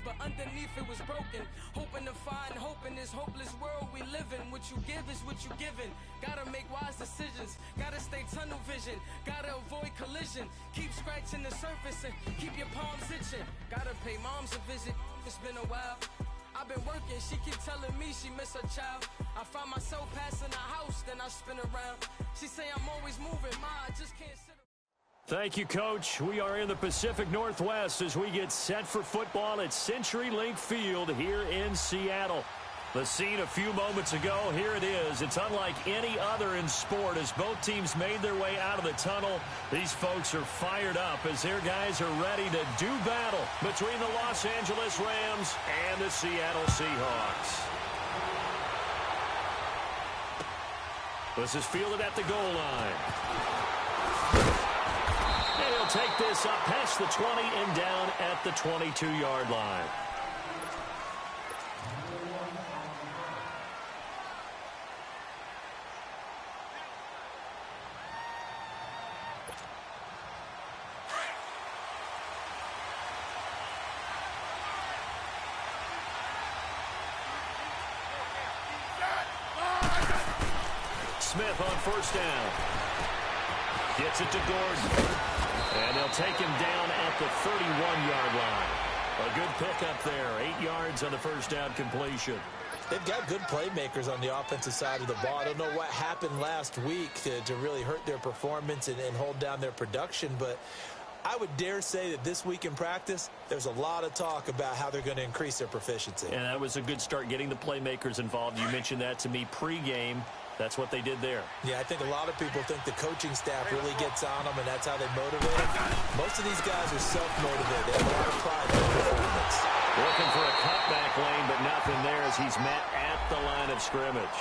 but underneath it was broken. Hoping to find hope in this hopeless world we live in. What you give is what you given. Gotta make wise decisions. Gotta stay tunnel vision. Gotta avoid collision. Keep scratching the surface and keep your palms itching. Gotta pay moms a visit. It's been a while. I've been working, she keep telling me she miss her child. I find myself passing the house, then I spin around. She say I'm always moving, ma, I just can't sit around. Thank you, Coach. We are in the Pacific Northwest as we get set for football at CenturyLink Field here in Seattle. The scene a few moments ago, here it is. It's unlike any other in sport as both teams made their way out of the tunnel. These folks are fired up as their guys are ready to do battle between the Los Angeles Rams and the Seattle Seahawks. This is fielded at the goal line. And he'll take this up past the 20 and down at the 22-yard line. Smith on first down. Gets it to Gordon. And they'll take him down at the 31-yard line. A good pickup there. 8 yards on the first down completion. They've got good playmakers on the offensive side of the ball. I don't know what happened last week to really hurt their performance and hold down their production, but I would dare say that this week in practice, there's a lot of talk about how they're going to increase their proficiency. And that was a good start getting the playmakers involved. You mentioned that to me pregame. That's what they did there. Yeah, I think a lot of people think the coaching staff really gets on them, and that's how they motivate them. Most of these guys are self-motivated. They have a lot of pride in their performance. Looking for a cutback lane, but nothing there as he's met at the line of scrimmage.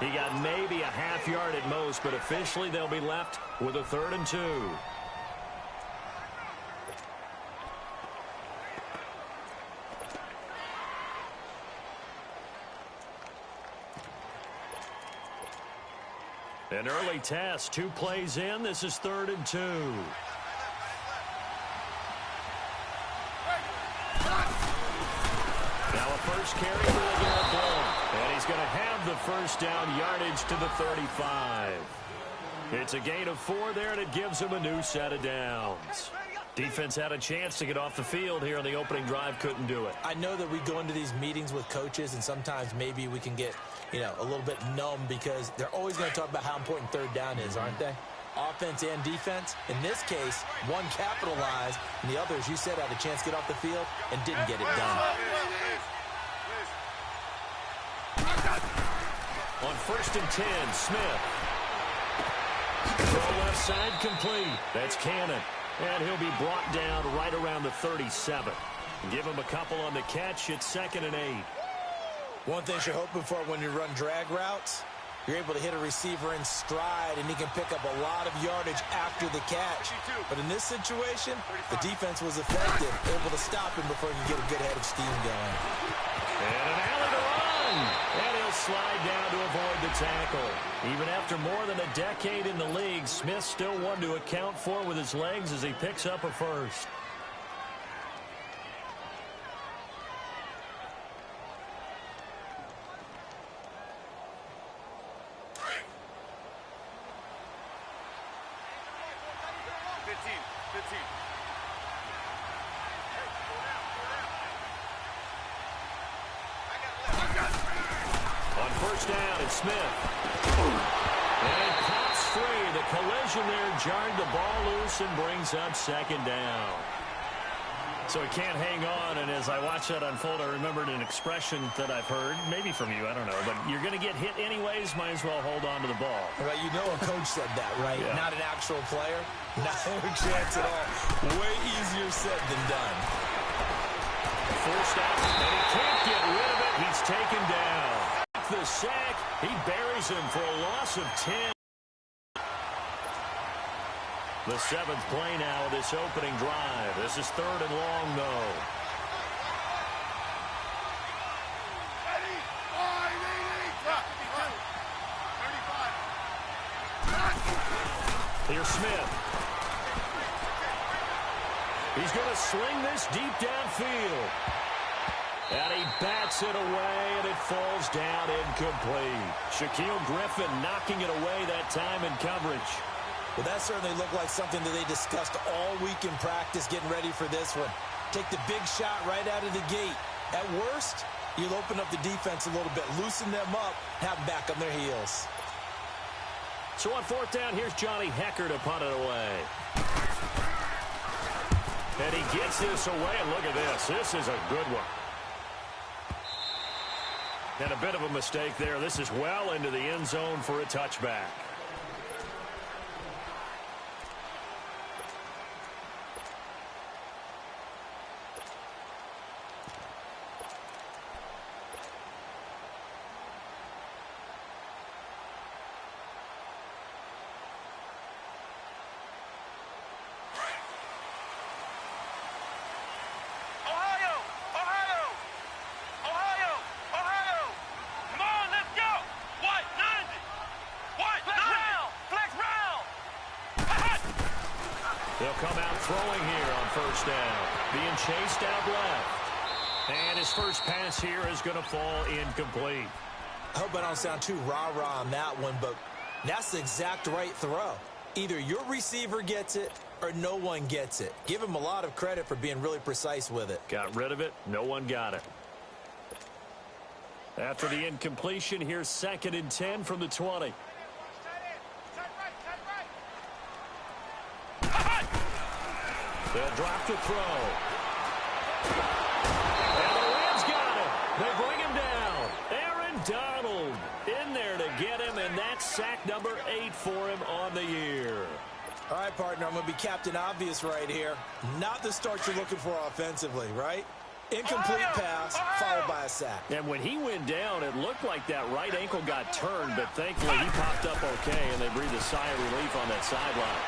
He got maybe a half yard at most, but officially they'll be left with a 3rd and 2. An early test, 2 plays in. This is 3rd and 2. Now a first carry for the Garrett Blount. And he's going to have the first down, yardage to the 35. It's a gain of 4 there, and it gives him a new set of downs. Defense had a chance to get off the field here on the opening drive, couldn't do it. I know that we go into these meetings with coaches, and sometimes maybe we can get, a little bit numb because they're always going to talk about how important 3rd down is, aren't they? Offense and defense. In this case, one capitalized, and the other, as you said, had a chance to get off the field and didn't get it done. On 1st and 10, Smith. Throw left side complete. That's Cannon. And he'll be brought down right around the 37. Give him a couple on the catch. It's 2nd and 8. One thing you're hoping for when you run drag routes, you're able to hit a receiver in stride, and he can pick up a lot of yardage after the catch. But in this situation, the defense was effective, able to stop him before he could get a good head of steam going. And an alley to run. And he'll slide down to avoid the tackle. Even after more than a decade in the league, Smith still one to account for with his legs as he picks up a first. Smith. And it pops free. The collision there jarred the ball loose and brings up 2nd down. So he can't hang on, and as I watch that unfold, I remembered an expression that I've heard, maybe from you, I don't know, but you're going to get hit anyways, might as well hold on to the ball. Right, you know a coach said that, right? Yeah. Not an actual player. Not a chance at all. Way easier said than done. Forced out, and he can't get rid of it. He's taken down. The sack, he buries him for a loss of 10. The 7th play now of this opening drive. This is 3rd and long, though. Here's Smith. He He's going to sling this deep downfield. And he bats it away, and it falls down incomplete. Shaquille Griffin knocking it away that time in coverage. Well, that certainly looked like something that they discussed all week in practice, getting ready for this one. Take the big shot right out of the gate. At worst, you'll open up the defense a little bit, loosen them up, have them back on their heels. So on fourth down, here's Johnny Hecker to punt it away. And he gets this away, and look at this. This is a good one. And a bit of a mistake there. This is well into the end zone for a touchback. They'll come out throwing here on first down. Being chased out left. And his first pass here is going to fall incomplete. I hope I don't sound too rah-rah on that one, but that's the exact right throw. Either your receiver gets it or no one gets it. Give him a lot of credit for being really precise with it. Got rid of it. No one got it. After the incompletion, here's 2nd and 10 from the 20. They'll drop the throw. And the Rams got it. They bring him down. Aaron Donald in there to get him, and that's sack number 8 for him on the year. All right, partner, I'm going to be Captain Obvious right here. Not the start you're looking for offensively, right? Incomplete pass, followed by a sack. And when he went down, it looked like that right ankle got turned, but thankfully he popped up okay, and they breathed a sigh of relief on that sideline.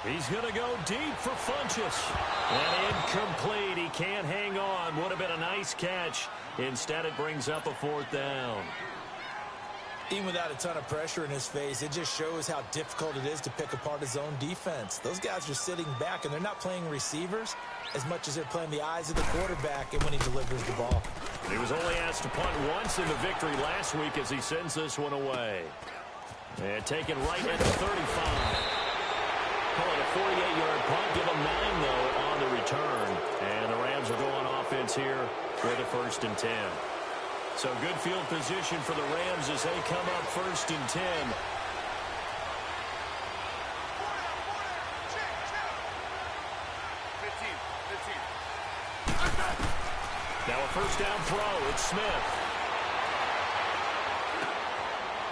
He's going to go deep for Funchess. And incomplete. He can't hang on. Would have been a nice catch. Instead, it brings up a 4th down. Even without a ton of pressure in his face, it just shows how difficult it is to pick apart his own defense. Those guys are sitting back, and they're not playing receivers as much as they're playing the eyes of the quarterback and when he delivers the ball. He was only asked to punt once in the victory last week as he sends this one away. And taken right at the 35. Call it a 48-yard punt. Give them 9, though, on the return. And the Rams will go on offense here with a 1st and 10. So good field position for the Rams as they come up 1st and 10. Now a 1st down throw. It's Smith.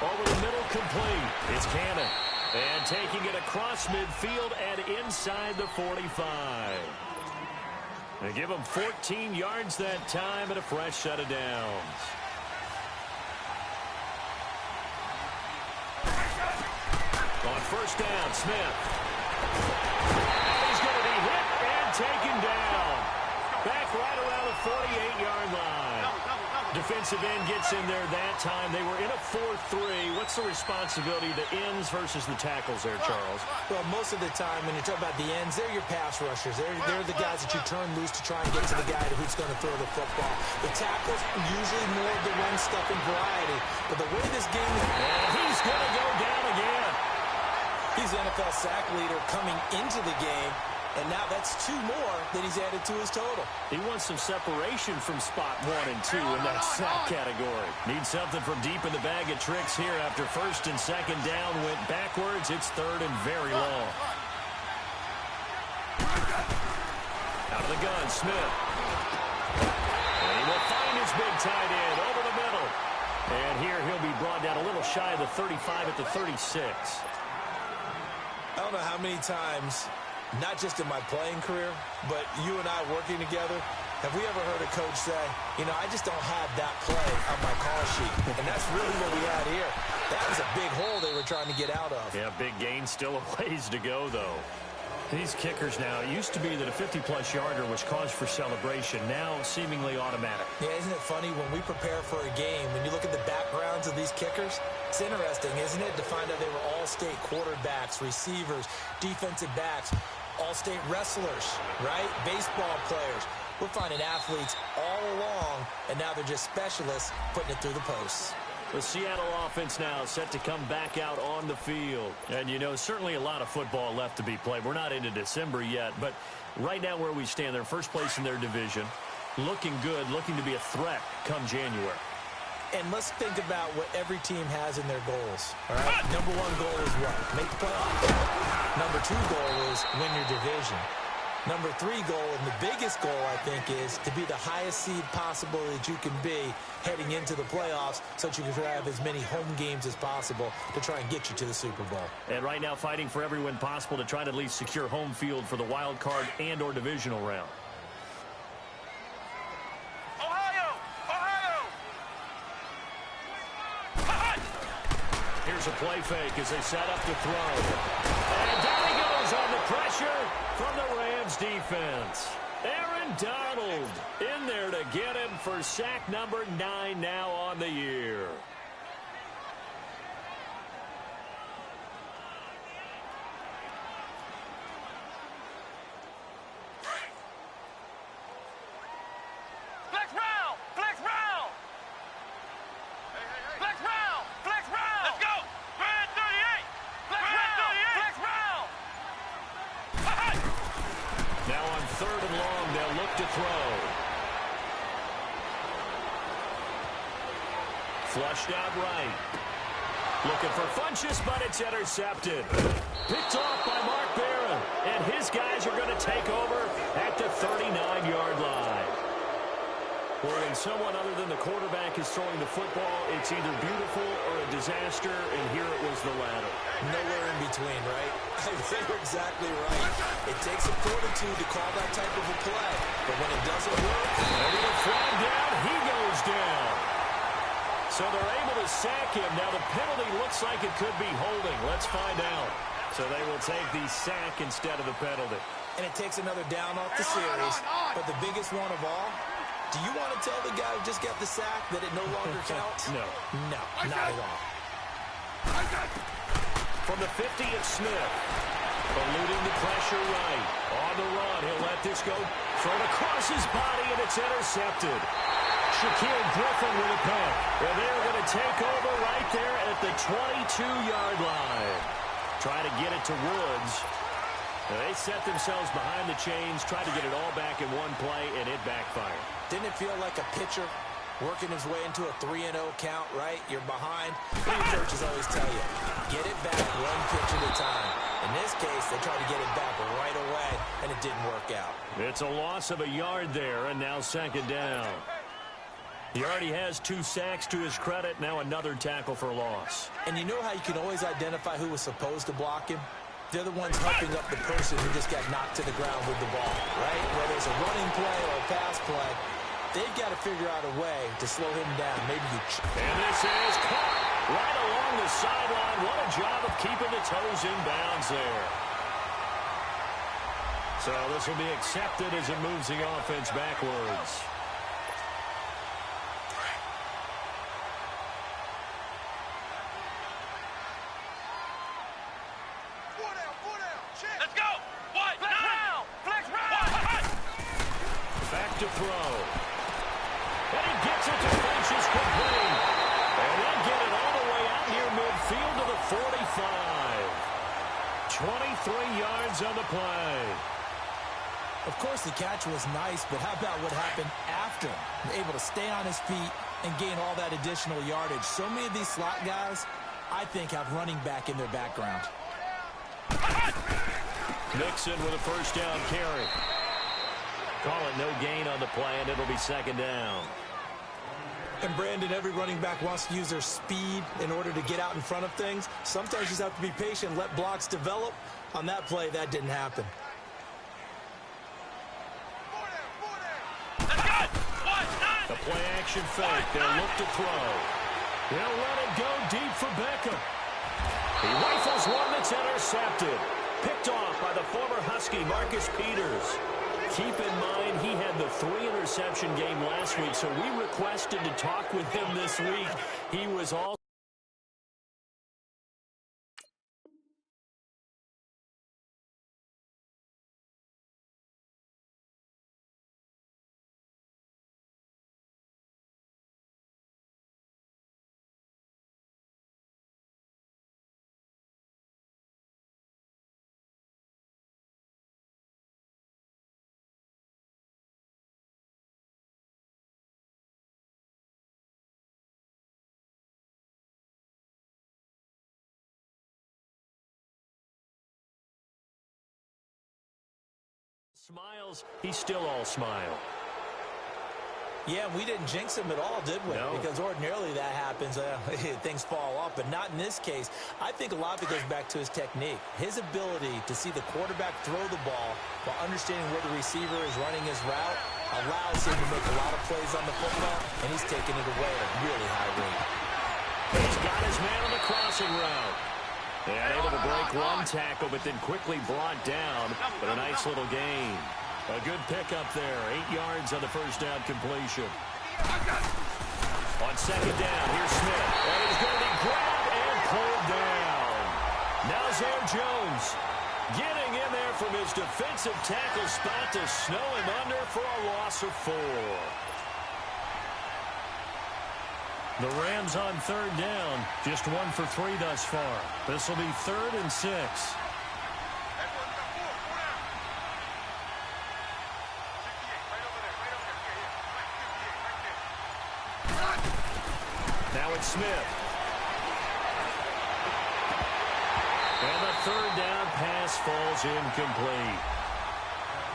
Over the middle, complete. It's Cannon. And taking it across midfield and inside the 45. They give him 14 yards that time and a fresh set of downs. On 1st down, Smith. And he's going to be hit and taken down. Back right around the 48-yard line. Defensive end gets in there that time. They were in a 4-3. What's the responsibility of the ends versus the tackles there, Charles? Well, most of the time, when you talk about the ends, they're your pass rushers. They're the guys that you turn loose to try and get to the guy who's going to throw the football. The tackles, usually more of the run-stuffing variety. But the way this game is... And he's going to go down again. He's the NFL sack leader coming into the game. And now that's 2 more that he's added to his total. He wants some separation from spot 1 and 2 in that sack category. Needs something from deep in the bag of tricks here after 1st and 2nd down went backwards. It's 3rd and very long. Out of the gun, Smith. And he will find his big tight end over the middle. And here he'll be brought down a little shy of the 35 at the 36. I don't know how many times... not just in my playing career, but you and I working together, have we ever heard a coach say, you know, I just don't have that play on my call sheet. And that's really what we had here. That was a big hole they were trying to get out of. Yeah, big gain, still a ways to go, though. These kickers now, it used to be that a 50-plus yarder was cause for celebration, now seemingly automatic. Yeah, isn't it funny when we prepare for a game, when you look at the backgrounds of these kickers, it's interesting, isn't it, to find out they were all-state quarterbacks, receivers, defensive backs, all-state wrestlers, right? Baseball players. We're finding athletes all along, and now they're just specialists putting it through the posts. The Seattle offense now set to come back out on the field. And, you know, certainly a lot of football left to be played. We're not into December yet, but right now where we stand, they're first place in their division, looking good, looking to be a threat come January. And let's think about what every team has in their goals, all right? Number one goal is what? Make the playoffs. Number two goal is win your division. Number three goal, and the biggest goal, I think, is to be the highest seed possible that you can be heading into the playoffs so that you can have as many home games as possible to try and get you to the Super Bowl. And right now fighting for every win possible to try to at least secure home field for the wild card and or divisional round. Here's a play fake as they set up to throw. And down he goes on the pressure from the Rams defense. Aaron Donald in there to get him for sack number 9 now on the year. Flushed out right. Looking for Funchess, but it's intercepted. Picked off by Mark Barron. And his guys are going to take over at the 39-yard line. Well, when someone other than the quarterback is throwing the football, it's either beautiful or a disaster, and here it was the latter. Nowhere in between, right? I think you're exactly right. It takes a fortitude to call that type of a play. But when it doesn't work, and with a flag down, he goes down. So they're able to sack him. Now the penalty looks like it could be holding. Let's find out. So they will take the sack instead of the penalty. And it takes another down off the series. But the biggest one of all, do you want to tell the guy who just got the sack that it no longer counts? No. No, not at all. From the 50, it's Smith. Eluding the pressure right. On the run, he'll let this go. Thrown across his body, and it's intercepted. Shaquille Griffin with a pick. And they're going to take over right there at the 22-yard line. Try to get it to Woods. They set themselves behind the chains, tried to get it all back in one play, and it backfired. Didn't it feel like a pitcher working his way into a 3-0 count, right? You're behind. What your coaches always tell you, get it back one pitch at a time. In this case, they tried to get it back right away, and it didn't work out. It's a loss of a yard there, and now second down. He already has 2 sacks to his credit, now another tackle for loss. And you know how you can always identify who was supposed to block him? They're the ones helping up the person who just got knocked to the ground with the ball, right? Whether it's a running play or a pass play, they've got to figure out a way to slow him down. Maybe you... And this is caught right along the sideline. What a job of keeping the toes in bounds there. So this will be accepted as it moves the offense backwards. To throw. And he gets it to Funchess complete. And they get it all the way out near midfield to the 45. 23 yards on the play. Of course, the catch was nice, but how about what happened after? Able to stay on his feet and gain all that additional yardage. So many of these slot guys, I think, have running back in their background. Nixon with a first down carry. Call it no gain on the play, and it'll be second down. And, Brandon, every running back wants to use their speed in order to get out in front of things. Sometimes you just have to be patient, let blocks develop. On that play, that didn't happen. The play-action fake. They'll look to throw. They'll let it go deep for Beckham. He rifles one that's intercepted. picked off by the former Husky, Marcus Peters. Keep in mind, he had the 3-interception game last week, so we requested to talk with him this week. He was all smiles. He's still all smile. Yeah, we didn't jinx him at all, did we? No. Because ordinarily that happens. Things fall off, but not in this case. I think a lot of it goes back to his technique. His ability to see the quarterback throw the ball while understanding where the receiver is running his route allows him to make a lot of plays on the football, and he's taking it away at a really high rate. He's got his man on the crossing route. And able to break one tackle, but then quickly brought down. But a nice little gain. A good pickup there. 8 yards on the first down completion. On second down, here's Smith. And he's going to be grabbed and pulled down. Now Zaire Jones getting in there from his defensive tackle spot to snow him under for a loss of 4. The Rams on third down, just 1 for 3 thus far. This will be 3rd and 6. Now it's Smith. And the third down pass falls incomplete.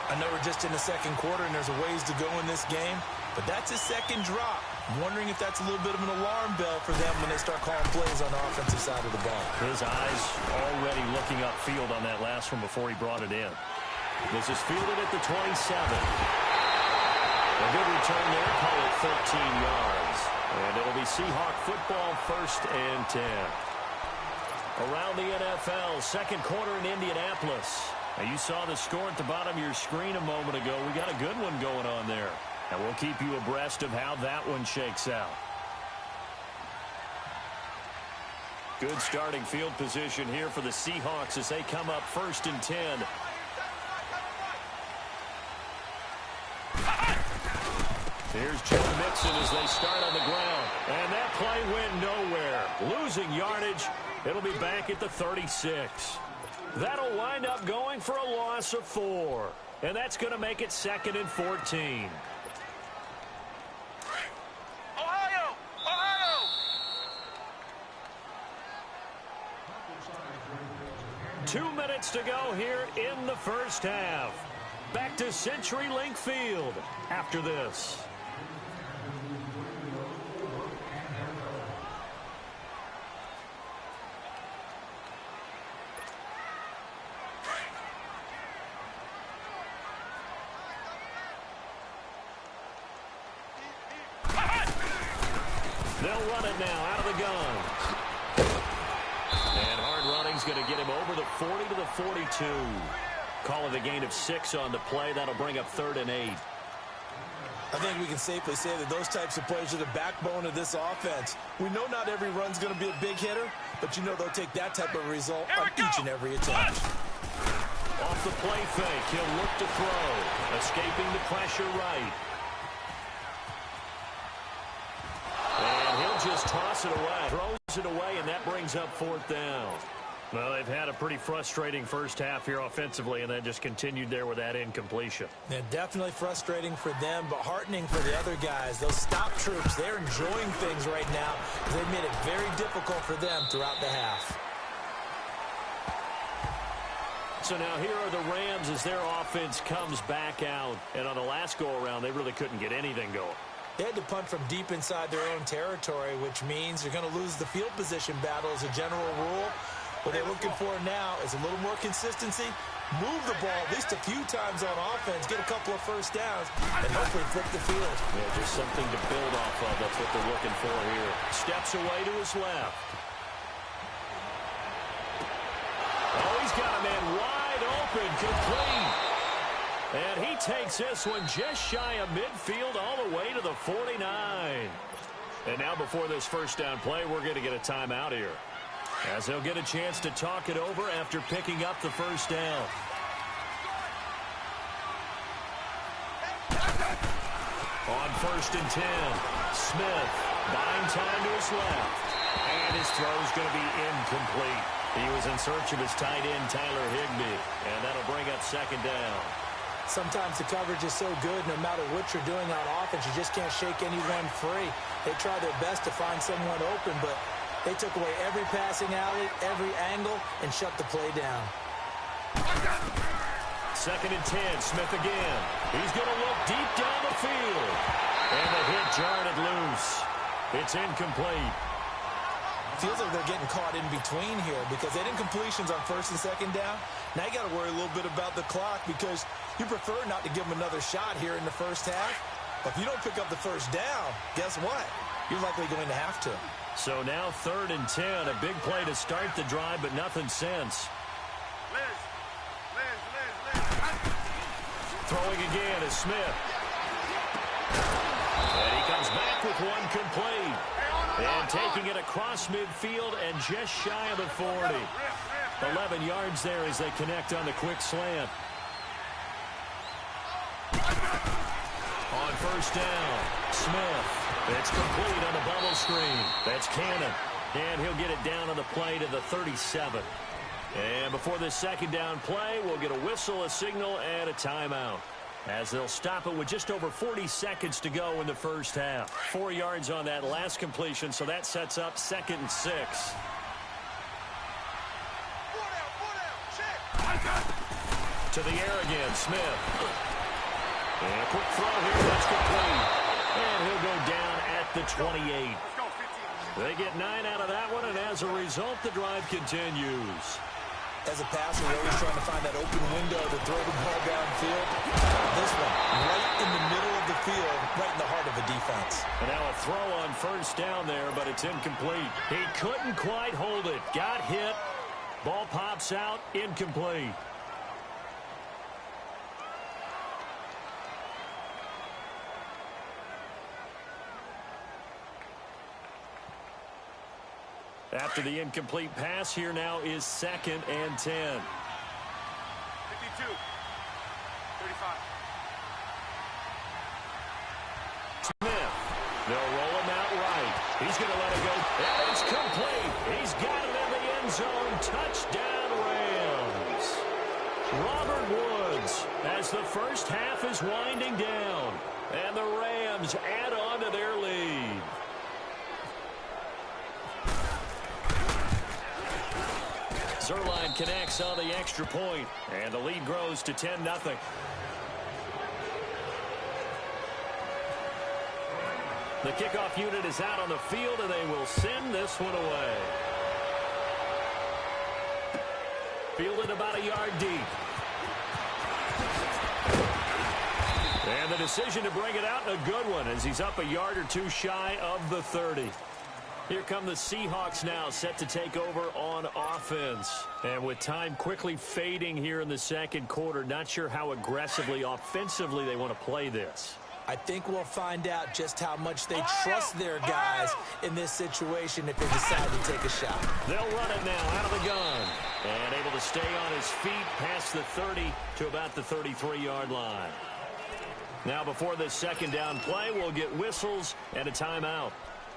I know we're just in the second quarter and there's a ways to go in this game, but that's his second drop. I'm wondering if that's a little bit of an alarm bell for them when they start calling plays on the offensive side of the ball. His eyes already looking upfield on that last one before he brought it in. This is fielded at the 27. A good return there, call it 13 yards. And it'll be Seahawk football, 1st and 10. Around the NFL, second quarter in Indianapolis. Now, you saw the score at the bottom of your screen a moment ago. We got a good one going on there. And we'll keep you abreast of how that one shakes out. Good starting field position here for the Seahawks as they come up 1st and 10. Here's Joe Mixon as they start on the ground. And that play went nowhere. Losing yardage. It'll be back at the 36. That'll wind up going for a loss of 4. And that's going to make it 2nd and 14. 2 minutes to go here in the first half. Back to CenturyLink Field after this. They'll run it now out of the gun. And hard running's going to get him over the 40 to the 42. Call it a gain of 6 on the play. That'll bring up 3rd and 8. I think we can safely say that those types of plays are the backbone of this offense. We know not every run's going to be a big hitter, but you know they'll take that type of result on each and every attempt. Off the play fake, he'll look to throw. Escaping the pressure right. And he'll just toss it away. Throws it away, and that brings up 4th down. Well, they've had a pretty frustrating first half here offensively, and then just continued there with that incompletion. Yeah, definitely frustrating for them, but heartening for the other guys. Those stop troops, they're enjoying things right now because they've made it very difficult for them throughout the half. So now here are the Rams as their offense comes back out. And on the last go-around, they really couldn't get anything going. They had to punt from deep inside their own territory, which means they're going to lose the field position battle as a general rule. What they're looking for now is a little more consistency, move the ball at least a few times on offense, get a couple of first downs, and hopefully flip the field. Yeah, just something to build off of. That's what they're looking for here. Steps away to his left. Oh, he's got a man wide open, complete. And he takes this one just shy of midfield all the way to the 49. And now before this first down play, we're going to get a timeout here, as they'll get a chance to talk it over after picking up the first down. On 1st and 10, Smith buying time to his left. And his throw's going to be incomplete. He was in search of his tight end, Tyler Higbee. And that'll bring up 2nd down. Sometimes the coverage is so good, no matter what you're doing on offense, you just can't shake anyone free. They try their best to find someone open, but they took away every passing alley, every angle, and shut the play down. 2nd and 10, Smith again. He's going to look deep down the field. And the hit jarred it loose. It's incomplete. Feels like they're getting caught in between here because they didn't completions on 1st and 2nd down. Now you got to worry a little bit about the clock because you prefer not to give them another shot here in the first half. But if you don't pick up the first down, guess what? You're likely going to have to. So now 3rd and 10, a big play to start the drive, but nothing since. Throwing again is Smith. And he comes back with one complete. And taking it across midfield and just shy of the 40. 11 yards there as they connect on the quick slant. On 1st down, Smith. It's complete on the bubble screen. That's Cannon. And he'll get it down on the play to the 37. And before this 2nd down play, we'll get a whistle, a signal, and a timeout, as they'll stop it with just over 40 seconds to go in the first half. 4 yards on that last completion, so that sets up 2nd and 6. To the air again, Smith. And a quick throw here, that's complete. And he'll go down at the 28. They get 9 out of that one, and as a result, the drive continues. As a passer, you're always trying to find that open window to throw the ball downfield. This one, right in the middle of the field, right in the heart of the defense. And now a throw on 1st down there, but it's incomplete. He couldn't quite hold it. Got hit. Ball pops out, incomplete. After the incomplete pass, here now is 2nd and 10. 52. 35. Smith. They'll roll him out right. He's going to let it go. And it's complete. He's got it in the end zone. Touchdown, Rams. Robert Woods, as the first half is winding down. And the Rams add on to their lead. Zerline connects on the extra point, and the lead grows to 10-0. The kickoff unit is out on the field, and they will send this one away. Fielded about a yard deep. And the decision to bring it out, a good one, as he's up a yard or two shy of the 30. Here come the Seahawks now, set to take over on offense. And with time quickly fading here in the 2nd quarter, not sure how aggressively, offensively they want to play this. I think we'll find out just how much they trust their guys in this situation if they decide to take a shot. They'll run it now out of the gun. And able to stay on his feet past the 30 to about the 33-yard line. Now before this 2nd down play, we'll get whistles and a timeout,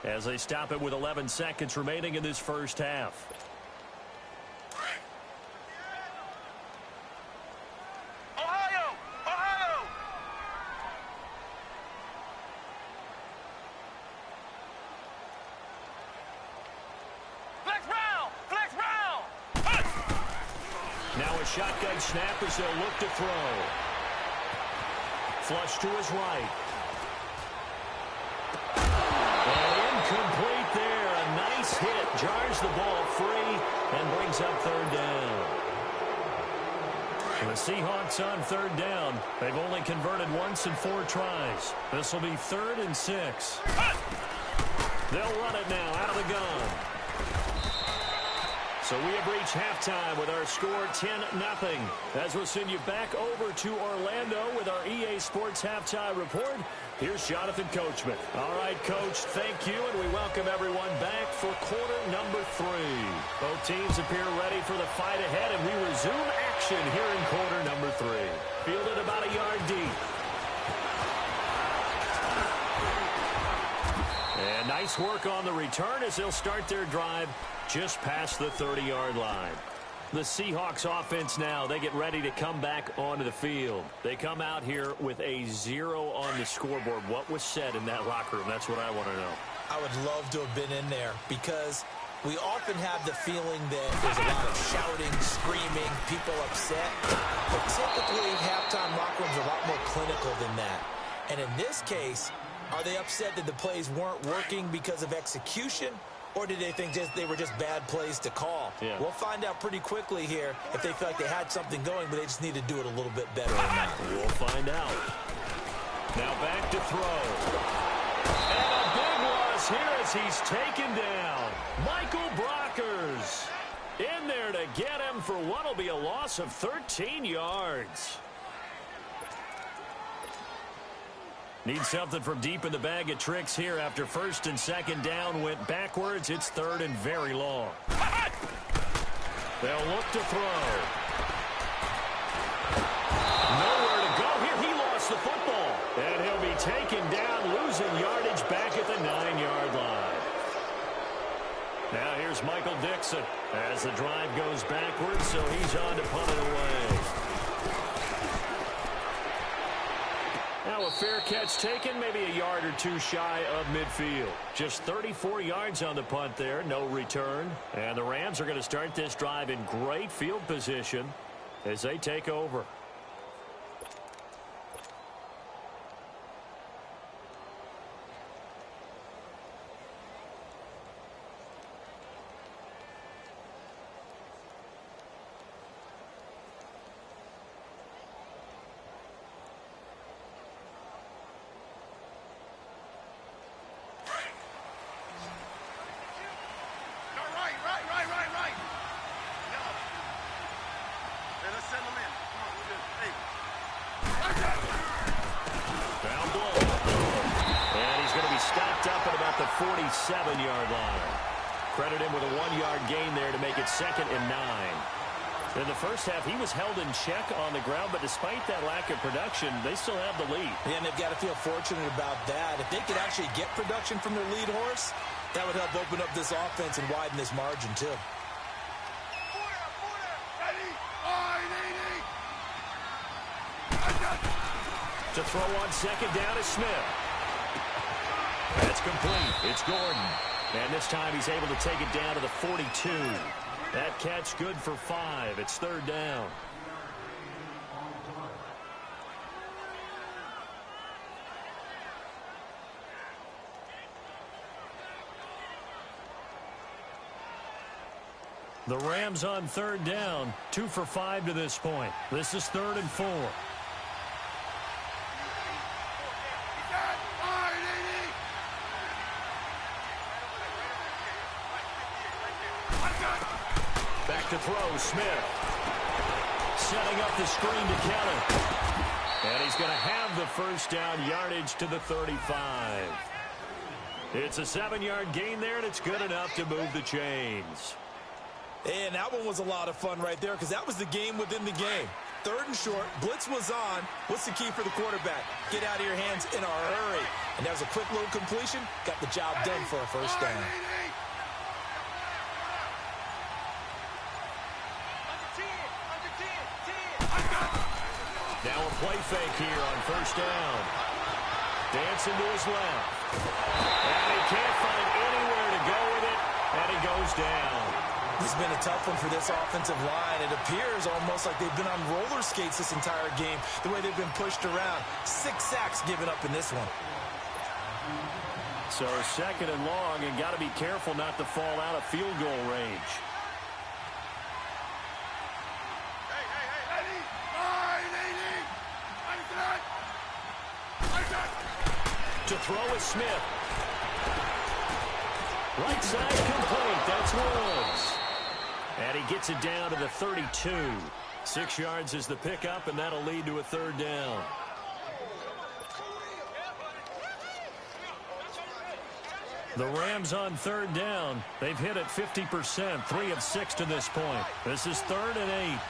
as they stop it with 11 seconds remaining in this first half. Ohio! Ohio! Flex round! Flex round! Now a shotgun snap as they'll look to throw. Flush to his right. Complete there. A nice hit. Jars the ball free and brings up 3rd down. The Seahawks on 3rd down. They've only converted once in 4 tries. This will be 3rd and 6. They'll run it now out of the gun. So we have reached halftime with our score 10-0. As we'll send you back over to Orlando with our EA Sports halftime report, here's Jonathan Coachman. All right, Coach, thank you, and we welcome everyone back for quarter number 3. Both teams appear ready for the fight ahead, and we resume action here in quarter number 3. Fielded about a yard deep. And nice work on the return as they'll start their drive just past the 30-yard line. The Seahawks offense now, they get ready to come back onto the field. They come out here with a 0 on the scoreboard. What was said in that locker room? That's what I want to know. I would love to have been in there because we often have the feeling that there's a lot of shouting, screaming, people upset. But typically, halftime locker rooms are a lot more clinical than that. And in this case, are they upset that the plays weren't working because of execution? Or did they think they were just bad plays to call? Yeah. We'll find out pretty quickly here if they feel like they had something going, but they just need to do it a little bit better than that. We'll find out. Now back to throw. And a big loss here as he's taken down. Michael Brockers in there to get him for what will be a loss of 13 yards. Need something from deep in the bag of tricks here after first and second down went backwards. It's third and very long. They'll look to throw. Nowhere to go here. He lost the football. And he'll be taken down, losing yardage back at the 9-yard line. Now here's Michael Dixon as the drive goes backwards, so he's on to punt it away. Now a fair catch taken, maybe a yard or two shy of midfield. Just 34 yards on the punt there, no return. And the Rams are going to start this drive in great field position as they take over. The 47-yard line. Credit him with a 1-yard gain there to make it 2nd and 9. In the first half, he was held in check on the ground, but despite that lack of production, they still have the lead. Yeah, and they've got to feel fortunate about that. If they could actually get production from their lead horse, that would help open up this offense and widen this margin, too. To throw on second down is Smith. That's complete. It's Gordon. And this time he's able to take it down to the 42. That catch good for 5. It's third down. The Rams on third down. 2 for 5 to this point. This is 3rd and 4. To throw, Smith. Setting up the screen to Kelly. And he's going to have the first down, yardage to the 35. It's a 7-yard gain there, and it's good enough to move the chains. And that one was a lot of fun right there because that was the game within the game. 3rd and short, blitz was on. What's the key for the quarterback? Get out of your hands in a hurry. And that was a quick little completion. Got the job done for a first down. Now a play fake here on first down. Dancing to his left. And he can't find anywhere to go with it, and he goes down. This has been a tough one for this offensive line. It appears almost like they've been on roller skates this entire game, the way they've been pushed around. 6 sacks given up in this one. So 2nd and long, and got to be careful not to fall out of field goal range. To throw is Smith. Right side complete. That's Woods. And he gets it down to the 32. 6 yards is the pickup, and that'll lead to a third down. The Rams on third down. They've hit it 50%, 3 of 6 to this point. This is 3rd and 8.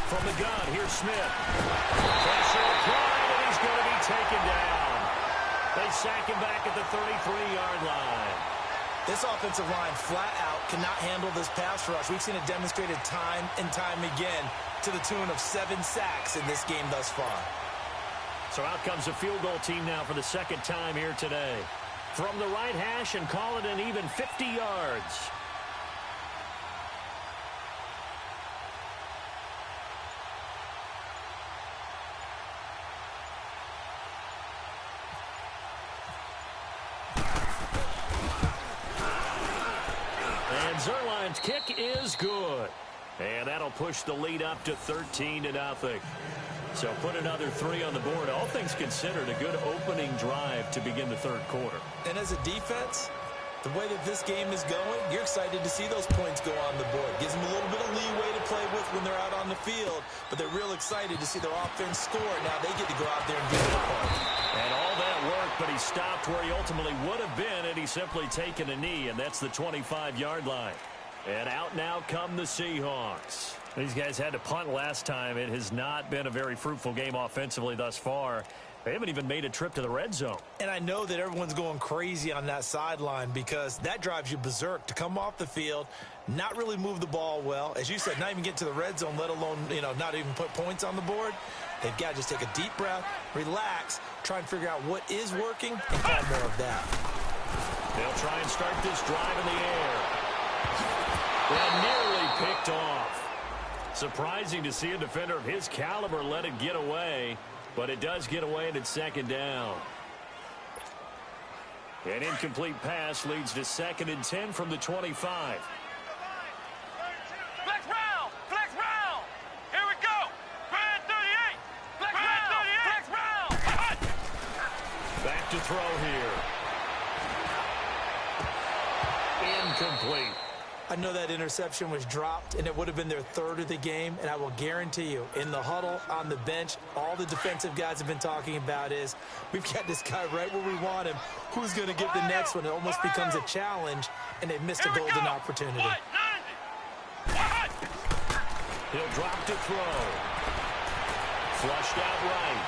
From the gun, here's Smith. Pressure applied, and he's going to be taken down. They sack him back at the 33-yard line. This offensive line flat out cannot handle this pass rush. We've seen it demonstrated time and time again to the tune of 7 sacks in this game thus far. So out comes a field goal team now for the second time here today. From the right hash and call it an even 50 yards. Zerline's kick is good. And that'll push the lead up to 13-0. So put another 3 on the board. All things considered, a good opening drive to begin the third quarter. And as a defense, the way that this game is going, you're excited to see those points go on the board. Gives them a little bit of leeway to play with when they're out on the field. But they're real excited to see their offense score. Now they get to go out there and do their part. And all that work, but he stopped where he ultimately would have been, and he's simply taken a knee, and that's the 25-yard line. And out now come the Seahawks. These guys had to punt last time. It has not been a very fruitful game offensively thus far. They haven't even made a trip to the red zone. And I know that everyone's going crazy on that sideline because that drives you berserk to come off the field, not really move the ball well. As you said, not even get to the red zone, let alone, not even put points on the board. They've got to just take a deep breath, relax, try and figure out what is working, and call more of that. They'll try and start this drive in the air. And nearly picked off. Surprising to see a defender of his caliber let it get away, but it does get away and it's second down. An incomplete pass leads to 2nd and 10 from the 25. Flex round! Flex round! Here we go! Brand 38! Flex round! Flex round! Back to throw here. Incomplete. I know that interception was dropped, and it would have been their 3rd of the game, and I will guarantee you, in the huddle, on the bench, all the defensive guys have been talking about is, we've got this guy right where we want him. Who's going to get the next one? It almost becomes a challenge, and they've missed a golden opportunity. He'll drop to throw. Flushed out right.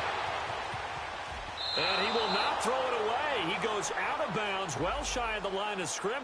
And he will not throw it away. He goes out of bounds, well shy of the line of scrimmage.